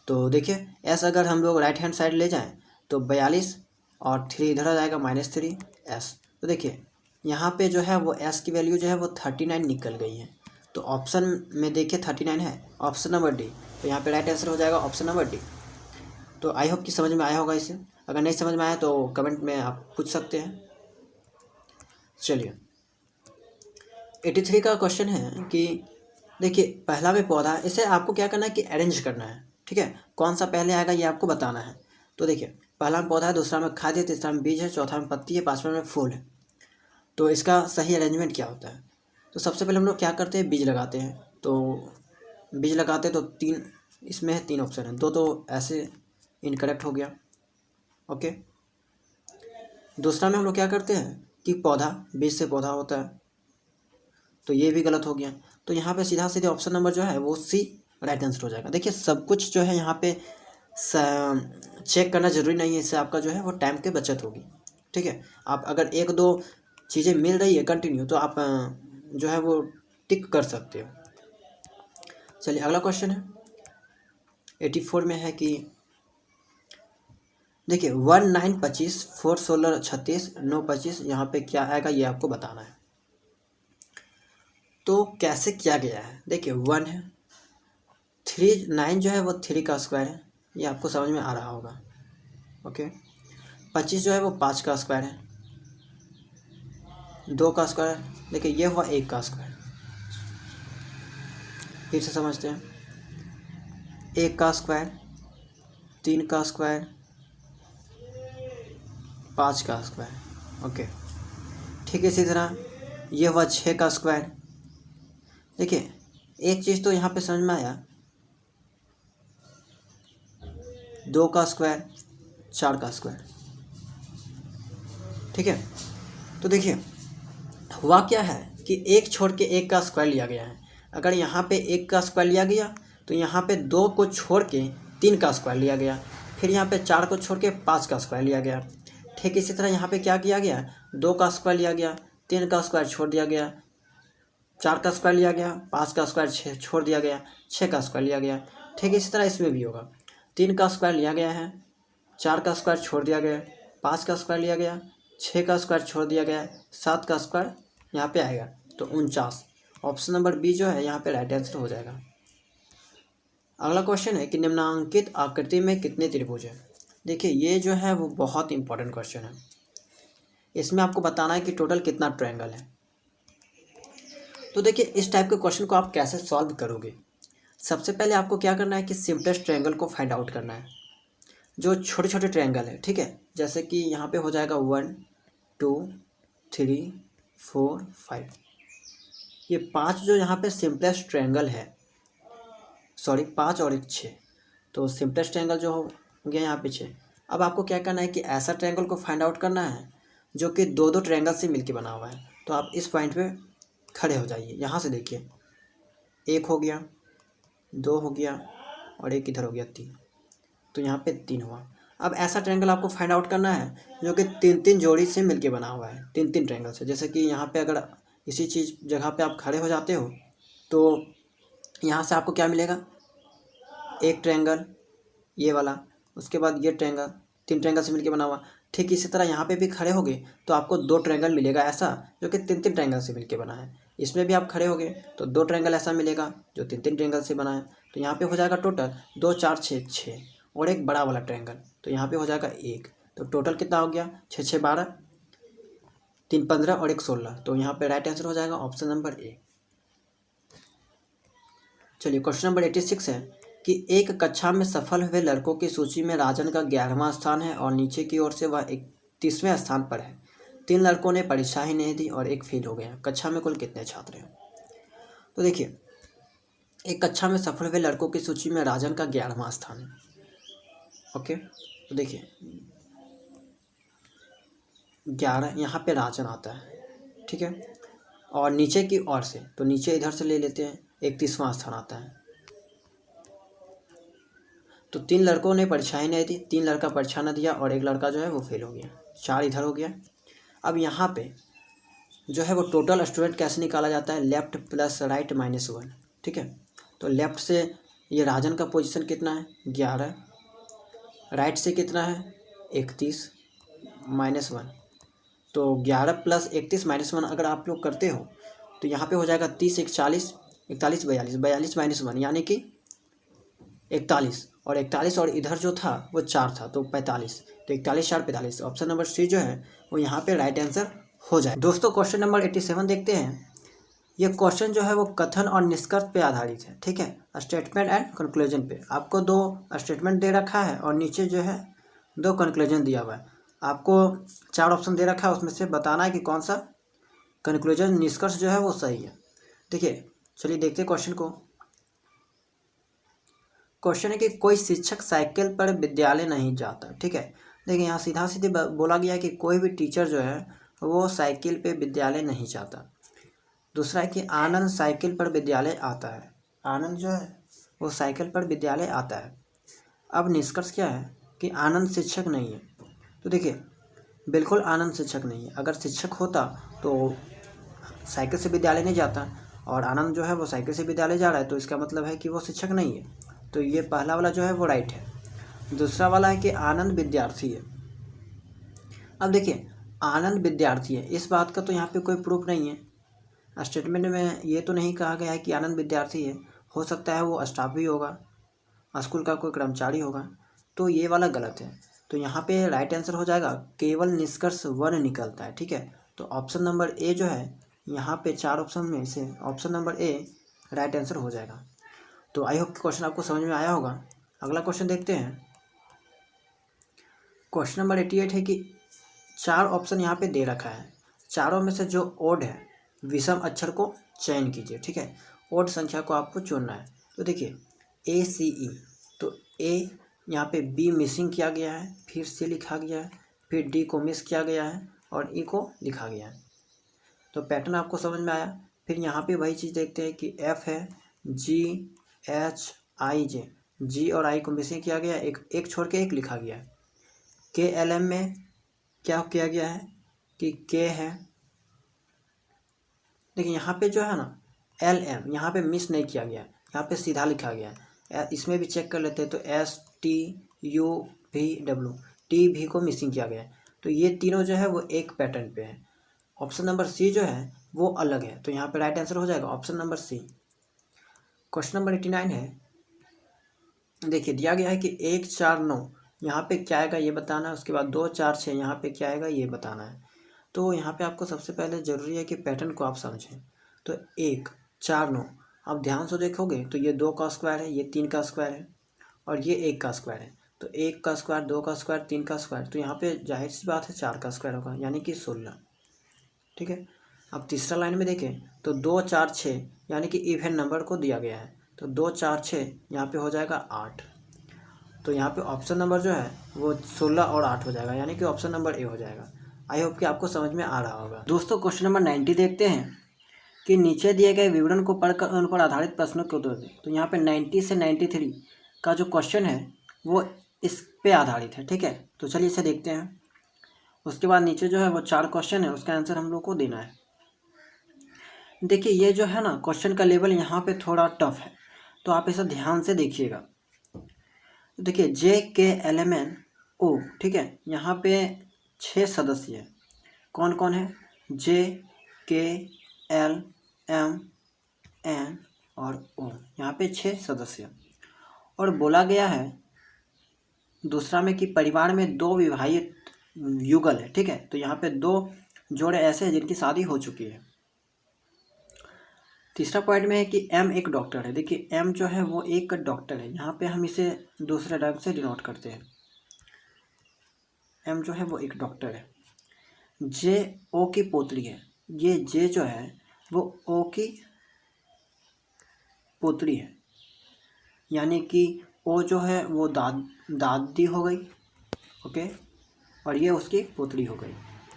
तो देखिए एस अगर हम लोग राइट हैंड साइड ले जाएं तो 42 और 3 इधर आ जाएगा -3 एस। तो देखिए यहाँ पे जो है वो एस की वैल्यू जो है वो 39 निकल गई है। तो ऑप्शन में देखिए 39 है, ऑप्शन नंबर डी। तो यहाँ पे राइट आंसर हो जाएगा ऑप्शन नंबर डी। तो आई होप कि समझ में आया होगा इसे। अगर नहीं समझ में आया तो कमेंट में आप पूछ सकते हैं। चलिए 83 का क्वेश्चन है कि देखिए पहला में पौधा, इसे आपको क्या करना है कि अरेंज करना है, ठीक है। कौन सा पहले आएगा ये आपको बताना है। तो देखिए पहला में पौधा है, दूसरा में खाद्य, तीसरा में बीज है, चौथा में पत्ती है, पांचवा में फूल है। तो इसका सही अरेंजमेंट क्या होता है। तो सबसे पहले हम लोग क्या करते हैं, बीज लगाते हैं। तो बीज लगाते हैं तो 3 इसमें है, 3 ऑप्शन है, 2 तो ऐसे इनकरेक्ट हो गया। ओके, दूसरा में हम लोग क्या करते हैं कि पौधा, बीज से पौधा होता है, तो ये भी गलत हो गया। तो यहाँ पे सीधा सीधे ऑप्शन नंबर जो है वो सी राइट आंसर हो जाएगा। देखिए सब कुछ जो है यहाँ पे चेक करना ज़रूरी नहीं है, इससे आपका जो है वो टाइम की बचत होगी, ठीक है। आप अगर 1-2 चीज़ें मिल रही है कंटिन्यू तो आप जो है वो टिक कर सकते हो। चलिए अगला क्वेश्चन है 84 में है कि देखिए 1 9 25 4 16 36 9 25, यहाँ पे क्या आएगा ये आपको बताना है। तो कैसे किया गया है, देखिए 1 है, 3 9 जो है वो 3 का स्क्वायर है, ये आपको समझ में आ रहा होगा। ओके, 25 जो है वो 5 का स्क्वायर है, 2 का स्क्वायर, देखिए ये हुआ 1 का स्क्वायर। फिर से समझते हैं, 1 का स्क्वायर, 3 का स्क्वायर, 5 का स्क्वायर। ओके, ठीक है। इसी तरह ये हुआ 6 का स्क्वायर। देखिए एक चीज़ तो यहाँ पे समझ में आया, 2 का स्क्वायर, 4 का स्क्वायर, ठीक है। तो देखिए हुआ क्या है कि एक छोड़ के 1 का स्क्वायर लिया गया है। अगर यहाँ पे 1 का स्क्वायर लिया गया तो यहाँ पे 2 को छोड़ के 3 का स्क्वायर लिया गया, फिर यहाँ पे 4 को छोड़ के 5 का स्क्वायर लिया गया। ठीक इसी तरह यहाँ पे क्या किया गया, 2 का स्क्वायर लिया गया, 3 का स्क्वायर छोड़ दिया गया, 4 का स्क्वायर लिया गया, 5 का स्क्वायर छोड़ दिया गया, 6 का स्क्वायर लिया गया। ठीक इसी तरह इसमें भी होगा, 3 का स्क्वायर लिया गया है, 4 का स्क्वायर छोड़ दिया गया, 5 का स्क्वायर लिया गया, 6 का स्क्वायर छोड़ दिया गया, 7 का स्क्वायर यहाँ पे आएगा, तो 49। ऑप्शन नंबर बी जो है यहाँ पे राइट आंसर हो जाएगा। अगला क्वेश्चन है कि निम्नांकित आकृति में कितने त्रिभुज हैं। देखिए ये जो है वो बहुत इंपॉर्टेंट क्वेश्चन है। इसमें आपको बताना है कि टोटल कितना ट्रायंगल है। तो देखिए इस टाइप के क्वेश्चन को आप कैसे सॉल्व करोगे। सबसे पहले आपको क्या करना है कि सिंपलेस्ट ट्रायंगल को फाइंड आउट करना है, जो छोटे छोटे ट्रायंगल है, ठीक है। जैसे कि यहाँ पे हो जाएगा 1 2 3 4 5, ये 5 जो यहाँ पे सिंपलेस्ट ट्रायंगल है, सॉरी 5 और 1 6, तो सिंपलेस्ट ट्रायंगल जो हो गया यहाँ पे 6। अब आपको क्या करना है कि ऐसा ट्रायंगल को फाइंड आउट करना है जो कि 2-2 ट्रायंगल से मिलके बना हुआ है। तो आप इस पॉइंट पे खड़े हो जाइए, यहाँ से देखिए 1 हो गया, 2 हो गया और 1 इधर हो गया 3, तो यहाँ पे 3 हुआ। अब ऐसा ट्रायंगल आपको फाइंड आउट करना है जो कि 3-3 जोड़ी से मिलके बना हुआ है, 3-3 ट्रायंगल से। जैसे कि यहाँ पे अगर इसी चीज़ जगह पे आप खड़े हो जाते हो तो यहाँ से आपको क्या मिलेगा, एक ट्रायंगल ये वाला, उसके बाद ये ट्रायंगल, 3 ट्रायंगल से मिलके बना हुआ। ठीक इसी तरह यहाँ पे भी खड़े होगे तो आपको 2 ट्रायंगल मिलेगा ऐसा जो कि 3-3 ट्रायंगल से मिलके बना है। इसमें भी आप खड़े होगे तो 2 ट्रायंगल ऐसा मिलेगा जो 3-3 ट्रायंगल से बना है। तो यहाँ पे हो जाएगा टोटल 2 4 6 6 और एक बड़ा वाला ट्रायंगल, तो यहाँ पे हो जाएगा 1। तो टोटल कितना हो गया, 6 6 12, 3 15 और 1 16। तो यहाँ पे राइट आंसर हो जाएगा ऑप्शन नंबर ए। चलिए क्वेश्चन नंबर 86 है कि एक कक्षा में सफल हुए लड़कों की सूची में राजन का 11वां स्थान है और नीचे की ओर से वह 31वें स्थान पर है। 3 लड़कों ने परीक्षा ही नहीं दी और 1 फेल हो गया। कक्षा में कुल कितने छात्र हैं। तो देखिए एक कक्षा में सफल हुए लड़कों की सूची में राजन का 11वां स्थान है। ओके, तो देखिए 11 यहाँ पे राजन आता है, ठीक है। और नीचे की ओर से, तो नीचे इधर से ले लेते हैं, 31वां स्थान आता है। तो 3 लड़कों ने परीक्षाएं नहीं दी, 3 लड़का परीक्षा न दिया और एक लड़का जो है वो फेल हो गया, 4 इधर हो गया। अब यहाँ पे जो है वो टोटल स्टूडेंट कैसे निकाला जाता है, लेफ्ट प्लस राइट -1, ठीक है। तो लेफ्ट से ये राजन का पोजीशन कितना है 11, राइट से कितना है 31 -1। तो 11 + 31 -1 अगर आप लोग करते हो तो यहाँ पे हो जाएगा 30 × 41 41 42 42 -1 यानी कि 41, और 41 और इधर जो था वो 4 था तो 45। तो 41 4 45, ऑप्शन नंबर सी जो है वो यहाँ पे राइट आंसर हो जाए। दोस्तों क्वेश्चन नंबर 87 देखते हैं। ये क्वेश्चन जो है वो कथन और निष्कर्ष पे आधारित है, ठीक है, स्टेटमेंट एंड कंक्लूजन पे। आपको 2 स्टेटमेंट दे रखा है और नीचे जो है 2 कंक्लूजन दिया हुआ है। आपको 4 ऑप्शन दे रखा है, उसमें से बताना है कि कौन सा कंक्लूजन निष्कर्ष जो है वो सही है। देखिए चलिए देखते हैं क्वेश्चन को। क्वेश्चन है कि कोई शिक्षक साइकिल पर विद्यालय नहीं जाता, ठीक है। देखिए यहाँ सीधा सीधे बोला गया है कि कोई भी टीचर जो है वो साइकिल पे विद्यालय नहीं जाता। दूसरा है कि आनंद साइकिल पर विद्यालय आता है, आनंद जो है वो साइकिल पर विद्यालय आता है। अब निष्कर्ष क्या है कि आनंद शिक्षक नहीं है। तो देखिए बिल्कुल आनंद शिक्षक नहीं है। अगर शिक्षक होता तो साइकिल से विद्यालय नहीं जाता, और आनंद जो है वो साइकिल से विद्यालय जा रहा है तो इसका मतलब है कि वो शिक्षक नहीं है। तो ये पहला वाला जो है वो राइट है। दूसरा वाला है कि आनंद विद्यार्थी है। अब देखिए आनंद विद्यार्थी है, इस बात का तो यहाँ पे कोई प्रूफ नहीं है। स्टेटमेंट में ये तो नहीं कहा गया है कि आनंद विद्यार्थी है, हो सकता है वो स्टाफ भी होगा, स्कूल का कोई कर्मचारी होगा, तो ये वाला गलत है। तो यहाँ पे राइट आंसर हो जाएगा केवल निष्कर्ष 1 निकलता है, ठीक है। तो ऑप्शन नंबर ए जो है यहाँ पे 4 ऑप्शन में से option number A right answer हो जाएगा। तो आई होप क्वेश्चन आपको समझ में आया होगा। अगला क्वेश्चन देखते हैं। क्वेश्चन नंबर 88 है कि 4 ऑप्शन यहाँ पे दे रखा है, चारों में से जो ओड है विषम अक्षर को चयन कीजिए, ठीक है। ओड संख्या को आपको चुनना है। तो देखिए ACE, तो ए यहाँ पे बी मिसिंग किया गया है, फिर सी लिखा गया है, फिर डी को मिस किया गया है और ई को लिखा गया है। तो पैटर्न आपको समझ में आया। फिर यहाँ पे वही चीज़ देखते हैं कि एफ है GHIJ, जी और आई को मिसिंग किया गया, एक छोड़ के एक लिखा गया है। KLM में क्या किया गया है कि के है, देखिए यहाँ पे जो है ना LM यहाँ पे मिस नहीं किया गया, यहाँ पे सीधा लिखा गया है। इसमें भी चेक कर लेते हैं तो STUVW, टी भी को मिसिंग किया गया है। तो ये तीनों जो है वो एक पैटर्न पे है। ऑप्शन नंबर सी जो है वो अलग है, तो यहाँ पे राइट आंसर हो जाएगा option number C. Question number 89 है। देखिए दिया गया है कि 1 4 9 यहाँ पे क्या आएगा ये बताना है, उसके बाद 2 4 6 यहाँ पे क्या आएगा ये बताना है। तो यहाँ पे आपको सबसे पहले ज़रूरी है कि पैटर्न को आप समझें। तो 1 4 9 आप ध्यान से देखोगे तो ये 2 का स्क्वायर है, ये 3 का स्क्वायर है और ये 1 का स्क्वायर है। तो 1 का स्क्वायर, 2 का स्क्वायर, 3 का स्क्वायर, तो यहाँ पे जाहिर सी बात है 4 का स्क्वायर होगा यानी कि 16, ठीक है। अब तीसरा लाइन में देखें तो 2 4 6 यानी कि इवन नंबर को दिया गया है, तो 2 4 6 यहाँ पे हो जाएगा 8। तो यहाँ पे ऑप्शन नंबर जो है वो 16 और 8 हो जाएगा यानी कि ऑप्शन नंबर ए हो जाएगा। आई होप कि आपको समझ में आ रहा होगा। दोस्तों क्वेश्चन नंबर 90 देखते हैं कि नीचे दिए गए विवरण को पढ़कर उन पर आधारित प्रश्नों के उत्तर दें। तो यहाँ पे 90 से 93 का जो क्वेश्चन है वो इस पे आधारित है, ठीक है। तो चलिए इसे देखते हैं। उसके बाद नीचे जो है वो 4 क्वेश्चन है, उसका आंसर हम लोग को देना है। देखिए ये जो है ना क्वेश्चन का लेवल यहाँ पे थोड़ा टफ है, तो आप इसे ध्यान से देखिएगा। देखिए JKLMNO, ठीक है, यहाँ पे 6 सदस्य है। कौन कौन है? JKLMN और O, यहाँ पे 6 सदस्य। और बोला गया है दूसरा में कि परिवार में 2 विवाहित युगल है, ठीक है। तो यहाँ पे 2 जोड़े ऐसे हैं जिनकी शादी हो चुकी है। तीसरा पॉइंट में है कि M एक डॉक्टर है। देखिए M जो है वो एक डॉक्टर है, यहाँ पे हम इसे दूसरे रंग से डिनोट करते हैं। M जो है वो एक डॉक्टर है। J O की पोतरी है, ये J जो है वो O की पोतरी है, यानी कि O जो है वो दादी हो गई, ओके, और ये उसकी पोतरी हो गई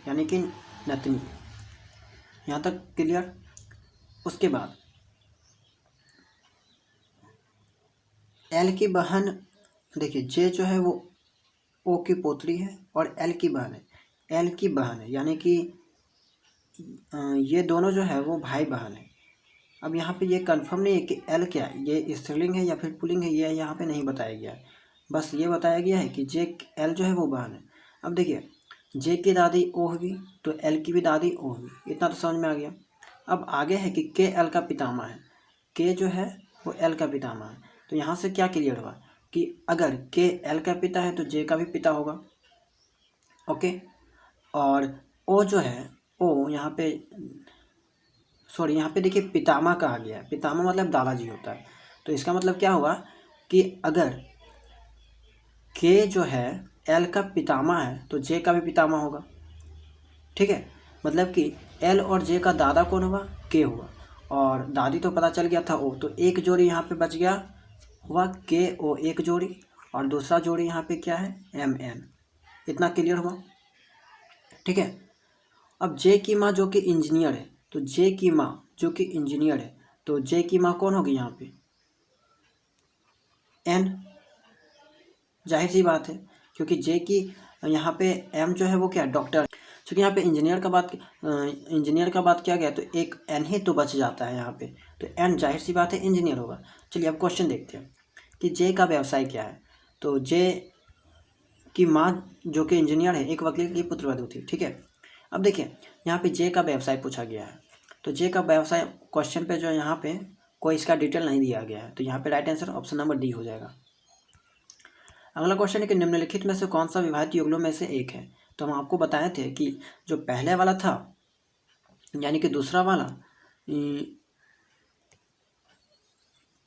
यानी कि नतनी। यहाँ तक क्लियर। उसके बाद L की बहन देखिए जे जो है वो ओ की पोतरी है और एल की बहन है, एल की बहन है, यानी कि ये दोनों जो है वो भाई बहन है। अब यहाँ पे ये कंफर्म नहीं है कि एल क्या है, ये स्त्रीलिंग है या फिर पुल्लिंग है, ये यहाँ पे नहीं बताया गया है। बस ये बताया गया है कि जे एल जो है वो बहन है। अब देखिए जे की दादी ओ हुई तो एल की भी दादी ओ हुई, इतना तो समझ में आ गया। अब आगे है कि के एल का पितामह है, के जो है वो एल का पितामह है। तो यहाँ से क्या क्लियर हुआ कि अगर के एल का पिता है तो जे का भी पिता होगा। ओके, और ओ जो है ओ यहाँ पे सॉरी यहाँ पे देखिए पितामह कहा गया है, पितामह मतलब दादाजी होता है। तो इसका मतलब क्या हुआ कि अगर के जो है एल का पितामह है तो जे का भी पितामह होगा। ठीक है, मतलब कि एल और जे का दादा कौन हुआ, के हुआ, और दादी तो पता चल गया था ओ, तो एक जोड़ी यहाँ पे बच गया हुआ के ओ एक जोड़ी, और दूसरा जोड़ी यहाँ पे क्या है एम एन। इतना क्लियर हुआ। ठीक है, अब जे की माँ जो कि इंजीनियर है, तो जे की माँ जो कि इंजीनियर है तो जे की माँ कौन होगी यहाँ पे एन। जाहिर सी बात है, क्योंकि जे की यहाँ पे एम जो है वो क्या डॉक्टर, क्योंकि यहाँ पे इंजीनियर का बात किया गया तो एक एन ही तो बच जाता है यहाँ पे, तो एन जाहिर सी बात है इंजीनियर होगा। चलिए अब क्वेश्चन देखते हैं कि जे का व्यवसाय क्या है। तो जे की माँ जो कि इंजीनियर है एक वकील की पुत्रवधू थी। ठीक है, अब देखिए यहाँ पे जे का व्यवसाय पूछा गया है, तो जे का व्यवसाय क्वेश्चन पे जो यहाँ पे कोई इसका डिटेल नहीं दिया गया है, तो यहाँ पे right answer option number D हो जाएगा। अगला क्वेश्चन है कि निम्नलिखित में से कौन सा विवाहित युगलों में से एक है। तो हम आपको बताए थे कि जो पहले वाला था यानी कि दूसरा वाला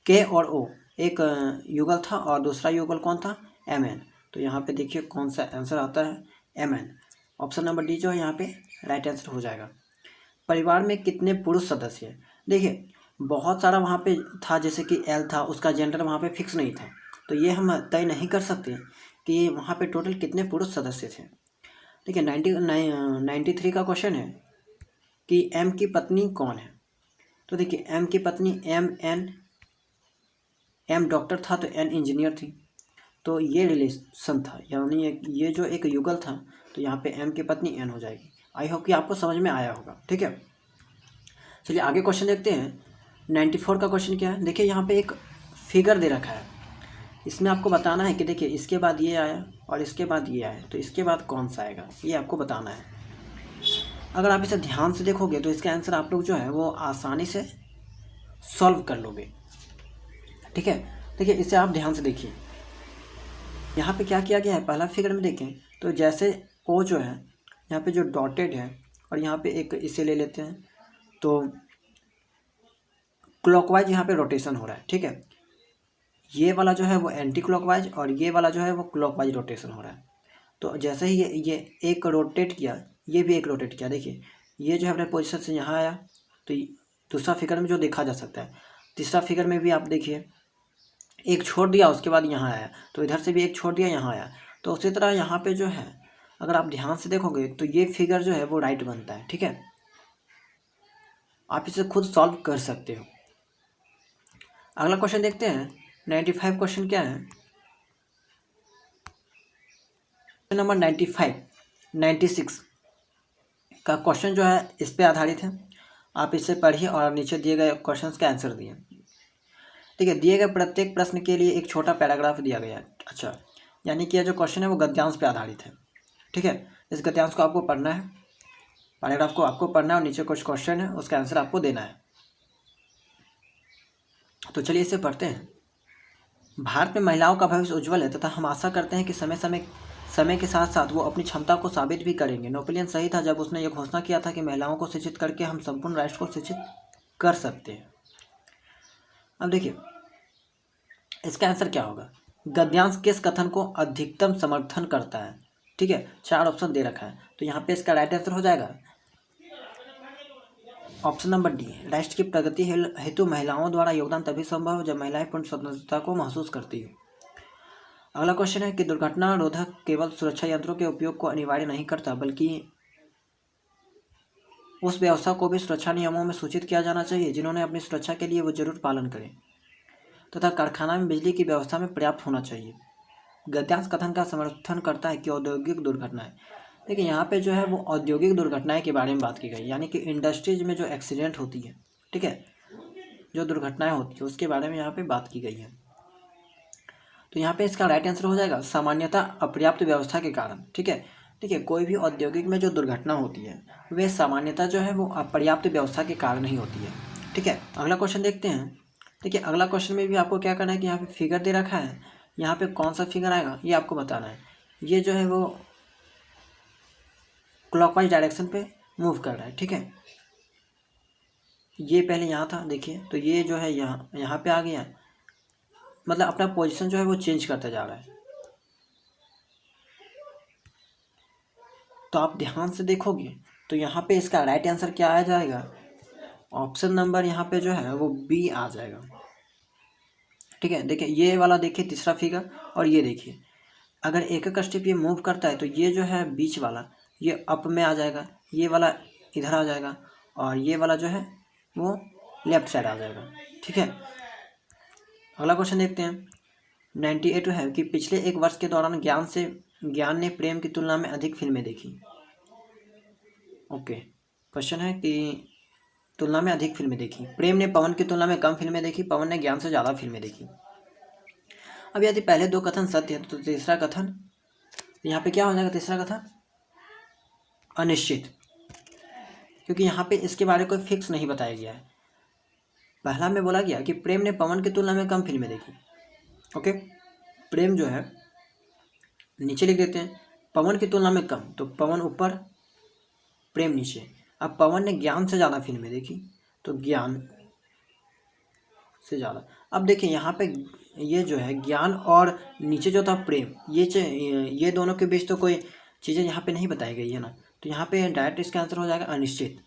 के और ओ एक युगल था, और दूसरा युगल कौन था एम एन। तो यहाँ पे देखिए कौन सा आंसर आता है M N. Option number D जो है यहाँ पे राइट आंसर हो जाएगा। परिवार में कितने पुरुष सदस्य हैं। देखिए बहुत सारा वहाँ पे था, जैसे कि एल था, उसका जेंडर वहाँ पे फिक्स नहीं था, तो ये हम तय नहीं कर सकते कि वहाँ पे टोटल कितने पुरुष सदस्य थे। देखिए 93 का क्वेश्चन है कि एम की पत्नी कौन है। तो देखिए एम की पत्नी एम डॉक्टर था तो एन इंजीनियर थी, तो ये रिलेशन था, यानी ये जो एक युगल था, तो यहाँ पे एम की पत्नी एन हो जाएगी। आई होप कि आपको समझ में आया होगा। ठीक है, चलिए आगे क्वेश्चन देखते हैं। 94 का क्वेश्चन क्या है। देखिए यहाँ पे एक फिगर दे रखा है, इसमें आपको बताना है कि देखिए इसके बाद ये आया और इसके बाद ये आया, तो इसके बाद कौन सा आएगा ये आपको बताना है। अगर आप इसे ध्यान से देखोगे तो इसका आंसर आप लोग जो है वो आसानी से सॉल्व कर लोगे। ठीक है, देखिए इसे आप ध्यान से देखिए, यहाँ पे क्या किया गया है। पहला फिगर में देखें तो जैसे ओ जो है यहाँ पे जो डॉटेड है, और यहाँ पे एक इसे ले लेते हैं, तो क्लॉकवाइज यहाँ पे रोटेशन हो रहा है। ठीक है, ये वाला जो है वो एंटी क्लॉकवाइज और ये वाला जो है वो क्लॉकवाइज रोटेशन हो रहा है। तो जैसे ही ये एक रोटेट किया, ये भी एक रोटेट किया, देखिए ये जो है अपने पोजीशन से यहाँ आया, तो दूसरा फिगर में जो देखा जा सकता है। तीसरा फिगर में भी आप देखिए एक छोड़ दिया, उसके बाद यहाँ आया, तो इधर से भी एक छोड़ दिया, यहाँ आया। तो उसी तरह यहाँ पे जो है अगर आप ध्यान से देखोगे तो ये फिगर जो है वो राइट बनता है। ठीक है, आप इसे खुद सॉल्व कर सकते हो। अगला क्वेश्चन देखते हैं। 95 क्वेश्चन क्या है। नंबर 96 का क्वेश्चन जो है इस पे आधारित है। आप इसे पढ़िए और नीचे दिए गए क्वेश्चंस का आंसर दिए। ठीक है, दिए गए प्रत्येक प्रश्न के लिए एक छोटा पैराग्राफ दिया गया है। अच्छा, यानी कि यह जो क्वेश्चन है वो गद्यांश पे आधारित है। ठीक है, इस गद्यांश को आपको पढ़ना है, पैराग्राफ को आपको पढ़ना है, और नीचे कुछ क्वेश्चन है उसका आंसर आपको देना है। तो चलिए इसे पढ़ते हैं। भारत में महिलाओं का भविष्य उज्जवल है तथा हम आशा करते हैं कि समय के साथ साथ वो अपनी क्षमता को साबित भी करेंगे। नेपोलियन सही था जब उसने ये घोषणा किया था कि महिलाओं को शिक्षित करके हम संपूर्ण राष्ट्र को शिक्षित कर सकते हैं। अब देखिए इसका आंसर क्या होगा। गद्यांश किस कथन को अधिकतम समर्थन करता है। ठीक है, 4 ऑप्शन दे रखा है, तो यहाँ पे इसका राइट आंसर हो जाएगा ऑप्शन नंबर डी। राष्ट्र की प्रगति हेतु महिलाओं द्वारा योगदान तभी संभव है जब महिलाएं पूर्ण स्वतंत्रता को महसूस करती है। अगला क्वेश्चन है कि दुर्घटना रोधक केवल सुरक्षा यंत्रों के उपयोग को अनिवार्य नहीं करता बल्कि उस व्यवस्था को भी सुरक्षा नियमों में सूचित किया जाना चाहिए जिन्होंने अपनी सुरक्षा के लिए वो जरूर पालन करें, तथा कारखाना में बिजली की व्यवस्था में पर्याप्त होना चाहिए। गद्यांश कथन का समर्थन करता है कि औद्योगिक दुर्घटनाएं। देखिए यहाँ पे जो है वो औद्योगिक दुर्घटनाएं के बारे में बात की गई, यानी कि इंडस्ट्रीज में जो एक्सीडेंट होती है, ठीक है, जो दुर्घटनाएं होती है उसके बारे में यहाँ पे बात की गई है। तो यहाँ पे इसका राइट आंसर हो जाएगा सामान्यतः अपर्याप्त व्यवस्था के कारण, ठीक है। देखिए कोई भी औद्योगिक में जो दुर्घटना होती है वे सामान्यतः जो है वो अपर्याप्त व्यवस्था के कारण ही होती है, ठीक है। अगला क्वेश्चन देखते हैं। देखिए अगला क्वेश्चन में भी आपको क्या करना है कि यहाँ पे फिगर दे रखा है, यहाँ पे कौन सा फिगर आएगा ये आपको बताना है। ये जो है वो क्लॉकवाइज डायरेक्शन पे मूव कर रहा है, ठीक है। ये पहले यहाँ था, देखिए तो ये जो है यहाँ पे आ गया, मतलब अपना पोजीशन जो है वो चेंज करता जा रहा है। तो आप ध्यान से देखोगे तो यहाँ पे इसका राइट आंसर क्या आ जाएगा, ऑप्शन नंबर यहाँ पे जो है वो बी आ जाएगा, ठीक है। देखिए ये वाला देखिए तीसरा फिगर, और ये देखिए अगर एक एक स्टेप ये मूव करता है तो ये जो है बीच वाला ये अप में आ जाएगा, ये वाला इधर आ जाएगा, और ये वाला जो है वो लेफ्ट साइड आ जाएगा, ठीक है। अगला क्वेश्चन देखते हैं। 98 है कि पिछले एक वर्ष के दौरान ज्ञान ने प्रेम की तुलना में अधिक फिल्में देखी। ओके, क्वेश्चन है कि तुलना में अधिक फिल्में देखी, प्रेम ने पवन की तुलना में कम फिल्में देखी, पवन ने ज्ञान से ज़्यादा फिल्में देखी। अब यदि पहले दो कथन सत्य है तो तीसरा कथन यहाँ पे क्या हो जाएगा, तीसरा कथन अनिश्चित, क्योंकि यहाँ पे इसके बारे में कोई फिक्स नहीं बताया गया है। पहला में बोला गया कि प्रेम ने पवन की तुलना में कम फिल्में देखी, ओके। प्रेम जो है नीचे लिख देते हैं, पवन की तुलना में कम, तो पवन ऊपर प्रेम नीचे। अब पवन ने ज्ञान से ज़्यादा फिल्में देखी, तो ज्ञान से ज़्यादा। अब देखिए यहाँ पे ये जो है ज्ञान और नीचे जो था प्रेम, ये दोनों के बीच तो कोई चीज़ें यहाँ पे नहीं बताई गई है ना, तो यहाँ पे डायरेक्ट इसका आंसर हो जाएगा अनिश्चित।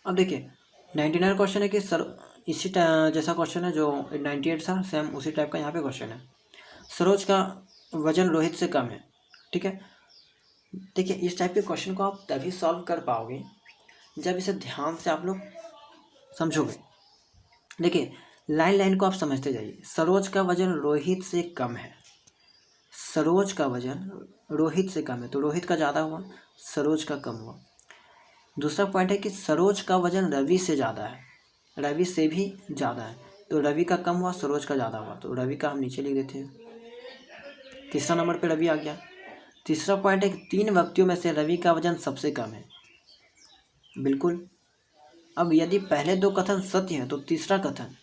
अब देखिए 99 क्वेश्चन है कि सर इसी जैसा क्वेश्चन है जो 98 था, सेम उसी टाइप का यहाँ पे क्वेश्चन है। सरोज का वजन रोहित से कम है, ठीक है। देखिए इस टाइप के क्वेश्चन को आप तभी सॉल्व कर पाओगे जब इसे ध्यान से आप लोग समझोगे। देखिए लाइन को आप समझते जाइए। सरोज का वजन रोहित से कम है, सरोज का वजन रोहित से कम है, तो रोहित का ज़्यादा हुआ, सरोज का कम हुआ। दूसरा पॉइंट है कि सरोज का वजन रवि से ज़्यादा है, रवि से भी ज़्यादा है, तो रवि का कम हुआ, सरोज का ज़्यादा हुआ, तो रवि का हम नीचे लिख देते हैं। तीसरा नंबर पे रवि आ गया। तीसरा पॉइंट है कि 3 व्यक्तियों में से रवि का वजन सबसे कम है, बिल्कुल। अब यदि पहले दो कथन सत्य हैं तो तीसरा कथन,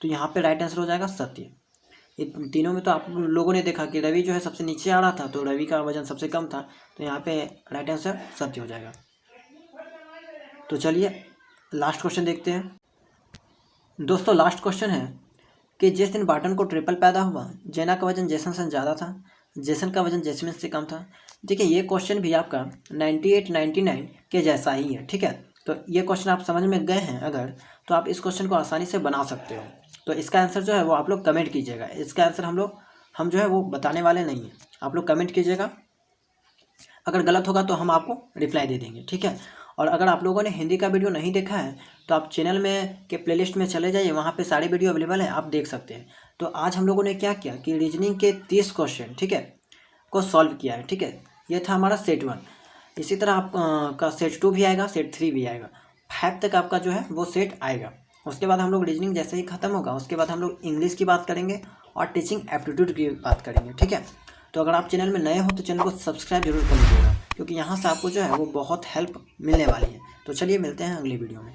तो यहाँ पे राइट आंसर हो जाएगा सत्य। ये तीनों में तो आप लोगों ने देखा कि रवि जो है सबसे नीचे आ रहा था, तो रवि का वजन सबसे कम था, तो यहाँ पे राइट आंसर सत्य हो जाएगा। तो चलिए लास्ट क्वेश्चन देखते हैं। दोस्तों लास्ट क्वेश्चन है कि जिस दिन बार्टन को ट्रिपल पैदा हुआ, जेना का वजन जेसन से ज़्यादा था, जेसन का वजन जेसमिन से कम था। देखिए ये क्वेश्चन भी आपका 98 99 के जैसा ही है, ठीक है। तो ये क्वेश्चन आप समझ में गए हैं अगर, तो आप इस क्वेश्चन को आसानी से बना सकते हो। तो इसका आंसर जो है वो आप लोग कमेंट कीजिएगा। इसका आंसर हम जो है वो बताने वाले नहीं हैं, आप लोग कमेंट कीजिएगा। अगर गलत होगा तो हम आपको रिप्लाई दे देंगे, ठीक है। और अगर आप लोगों ने हिंदी का वीडियो नहीं देखा है तो आप चैनल में के प्लेलिस्ट में चले जाइए, वहाँ पे सारी वीडियो अवेलेबल है, आप देख सकते हैं। तो आज हम लोगों ने क्या किया कि रीजनिंग के 30 क्वेश्चन, ठीक है, को सॉल्व किया है, ठीक है। ये था हमारा सेट 1। इसी तरह आपका सेट 2 भी आएगा, सेट 3 भी आएगा, 5 तक आपका जो है वो सेट आएगा। उसके बाद हम लोग रीजनिंग जैसे ही ख़त्म होगा उसके बाद हम लोग इंग्लिश की बात करेंगे और टीचिंग एप्टीट्यूड की बात करेंगे, ठीक है। तो अगर आप चैनल में नए हो तो चैनल को सब्सक्राइब जरूर कर लीजिएगा, क्योंकि यहाँ से आपको जो है वो बहुत हेल्प मिलने वाली है। तो चलिए मिलते हैं अगली वीडियो में।